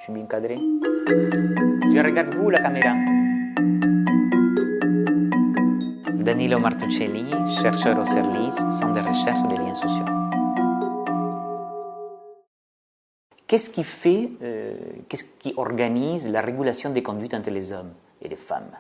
Je suis bien cadré. Je regarde vous, la caméra. Danilo Martuccelli, chercheur au CERLIS, Centre de recherche sur les liens sociaux. Qu'est-ce qui organise la régulation des conduites entre les hommes et les femmes?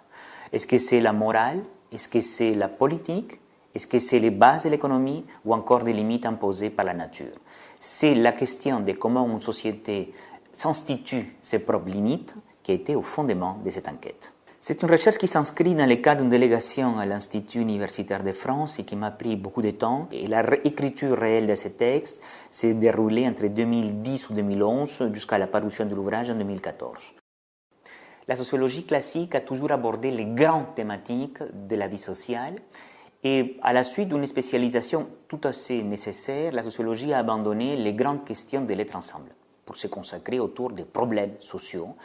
Est-ce que c'est la morale? Est-ce que c'est la politique? Est-ce que c'est les bases de l'économie ou encore des limites imposées par la nature? C'est la question de comment une société s'institue ses propres limites qui a été au fondement de cette enquête. C'est une recherche qui s'inscrit dans le cadre d'une délégation à l'Institut universitaire de France et qui m'a pris beaucoup de temps. Et la écriture réelle de ce texte s'est déroulée entre 2010 ou 2011 jusqu'à la parution de l'ouvrage en 2014. La sociologie classique a toujours abordé les grandes thématiques de la vie sociale et à la suite d'une spécialisation tout à fait nécessaire, la sociologie a abandonné les grandes questions de l'être ensemble pour se consacrer autour des problèmes sociaux,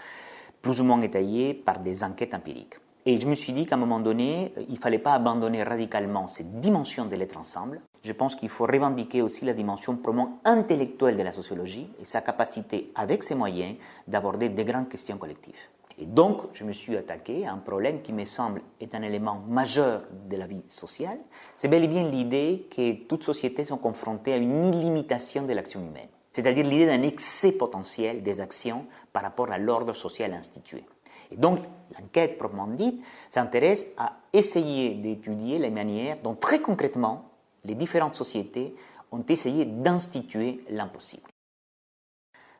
plus ou moins étayés par des enquêtes empiriques. Et je me suis dit qu'à un moment donné, il ne fallait pas abandonner radicalement cette dimension de l'être ensemble. Je pense qu'il faut revendiquer aussi la dimension purement intellectuelle de la sociologie et sa capacité, avec ses moyens, d'aborder des grandes questions collectives. Et donc, je me suis attaqué à un problème qui me semble être un élément majeur de la vie sociale. C'est bel et bien l'idée que toutes sociétés sont confrontées à une illimitation de l'action humaine, c'est-à-dire l'idée d'un excès potentiel des actions par rapport à l'ordre social institué. Et donc, l'enquête proprement dite s'intéresse à essayer d'étudier les manières dont, très concrètement, les différentes sociétés ont essayé d'instituer l'impossible.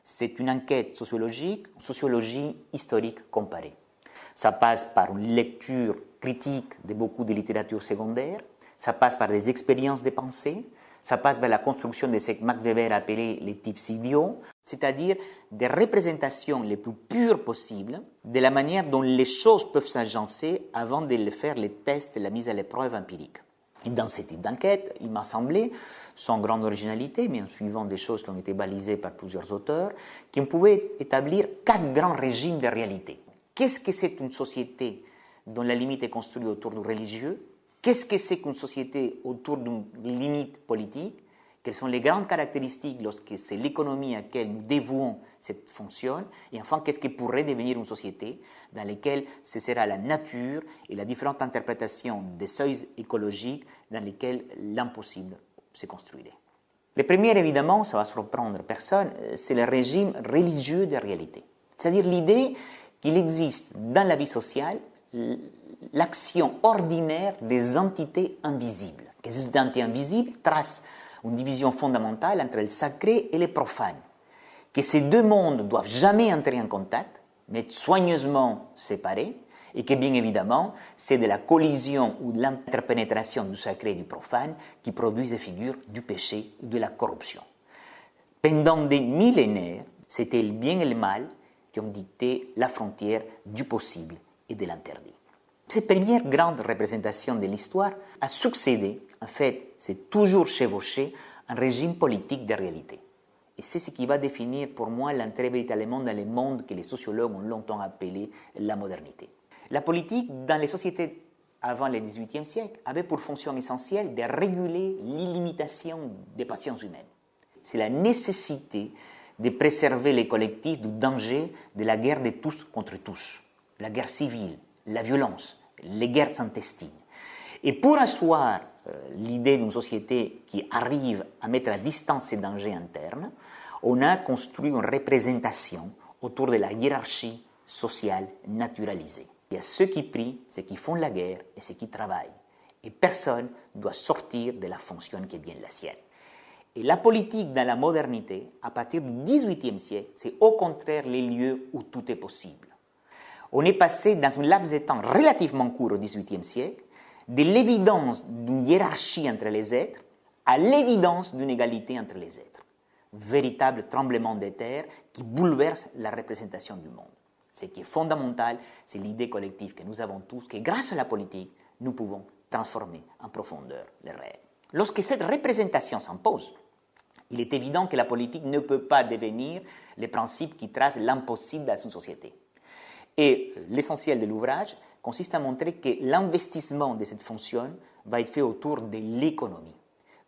C'est une enquête sociologique, sociologie historique comparée. Ça passe par une lecture critique de beaucoup de littérature secondaire, ça passe par des expériences de pensée, ça passe par la construction de ce que Max Weber appelait les types idiots, c'est-à-dire des représentations les plus pures possibles de la manière dont les choses peuvent s'agencer avant de faire les tests et la mise à l'épreuve empirique. Et dans ce type d'enquête, il m'a semblé, sans grande originalité, mais en suivant des choses qui ont été balisées par plusieurs auteurs, qu'on pouvait établir 4 grands régimes de réalité. Qu'est-ce que c'est une société dont la limite est construite autour du religieux? Qu'est-ce que c'est qu'une société autour d'une limite politique? Quelles sont les grandes caractéristiques lorsque c'est l'économie à laquelle nous dévouons cette fonction? Et enfin, qu'est-ce qui pourrait devenir une société dans laquelle ce sera la nature et la différente interprétation des seuils écologiques dans lesquels l'impossible se construirait? Le premier, évidemment, ça va surprendre personne, c'est le régime religieux de réalité. C'est-à-dire l'idée qu'il existe dans la vie sociale l'action ordinaire des entités invisibles. Que ces entités invisibles tracent une division fondamentale entre le sacré et le profane. Que ces deux mondes ne doivent jamais entrer en contact, mais être soigneusement séparés, et que bien évidemment, c'est de la collision ou de l'interpénétration du sacré et du profane qui produisent des figures du péché ou de la corruption. Pendant des millénaires, c'était le bien et le mal qui ont dicté la frontière du possible et de l'interdit. Cette première grande représentation de l'histoire a succédé, en fait, c'est toujours chevauché un régime politique de réalité. Et c'est ce qui va définir pour moi l'entrée véritablement dans le monde que les sociologues ont longtemps appelé la modernité. La politique, dans les sociétés avant le XVIIIe siècle, avait pour fonction essentielle de réguler l'illimitation des passions humaines. C'est la nécessité de préserver les collectifs du danger de la guerre de tous contre tous, la guerre civile, la violence, les guerres intestines. Et pour asseoir l'idée d'une société qui arrive à mettre à distance ces dangers internes, on a construit une représentation autour de la hiérarchie sociale naturalisée. Il y a ceux qui prient, ceux qui font la guerre et ceux qui travaillent. Et personne ne doit sortir de la fonction qui est bien la sienne. Et la politique dans la modernité, à partir du XVIIIe siècle, c'est au contraire les lieux où tout est possible. On est passé dans un laps de temps relativement court au XVIIIe siècle de l'évidence d'une hiérarchie entre les êtres à l'évidence d'une égalité entre les êtres. Véritable tremblement de terre qui bouleverse la représentation du monde. Ce qui est fondamental, c'est l'idée collective que nous avons tous, que grâce à la politique, nous pouvons transformer en profondeur le réel. Lorsque cette représentation s'impose, il est évident que la politique ne peut pas devenir le principe qui trace l'impossible dans une société. Et l'essentiel de l'ouvrage consiste à montrer que l'investissement de cette fonction va être fait autour de l'économie.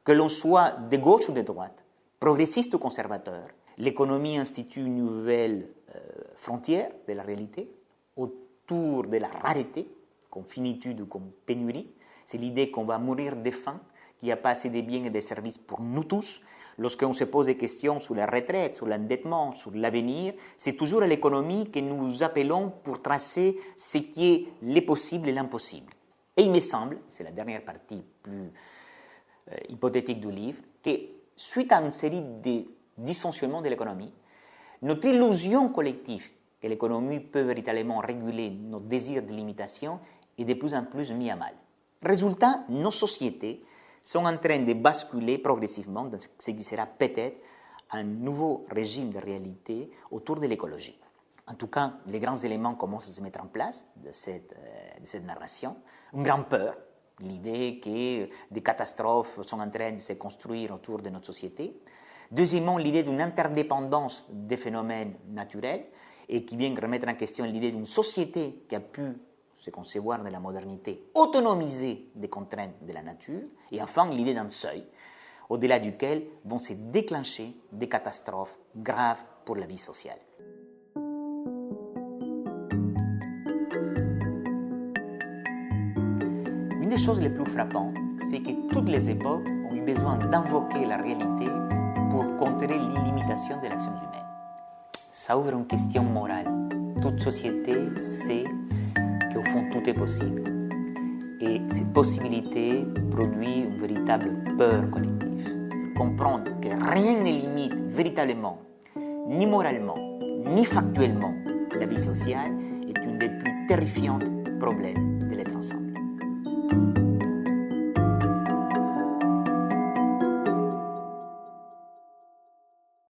Que l'on soit de gauche ou de droite, progressiste ou conservateur, l'économie institue une nouvelle frontière de la réalité, autour de la rareté, comme finitude ou comme pénurie. C'est l'idée qu'on va mourir de faim, qu'il n'y a pas assez de biens et de services pour nous tous. Lorsqu'on se pose des questions sur la retraite, sur l'endettement, sur l'avenir, c'est toujours à l'économie que nous appelons pour tracer ce qui est le possible et l'impossible. Et il me semble, c'est la dernière partie plus hypothétique du livre, que suite à une série de dysfonctionnements de l'économie, notre illusion collective que l'économie peut véritablement réguler nos désirs de limitation est de plus en plus mise à mal. Résultat, nos sociétés sont en train de basculer progressivement dans ce qui sera peut-être un nouveau régime de réalité autour de l'écologie. En tout cas, les grands éléments commencent à se mettre en place de cette narration. Une grande peur, l'idée que des catastrophes sont en train de se construire autour de notre société. Deuxièmement, l'idée d'une interdépendance des phénomènes naturels et qui vient remettre en question l'idée d'une société qui a pu se concevoir de la modernité, autonomiser des contraintes de la nature. Et enfin, l'idée d'un seuil au-delà duquel vont se déclencher des catastrophes graves pour la vie sociale. Une des choses les plus frappantes, c'est que toutes les époques ont eu besoin d'invoquer la réalité pour contrer l'illimitation de l'action humaine. Ça ouvre une question morale. Toute société sait qu'au fond tout est possible. Et cette possibilité produit une véritable peur collective. Comprendre que rien ne limite véritablement, ni moralement, ni factuellement, la vie sociale est une des plus terrifiantes problèmes de l'être ensemble.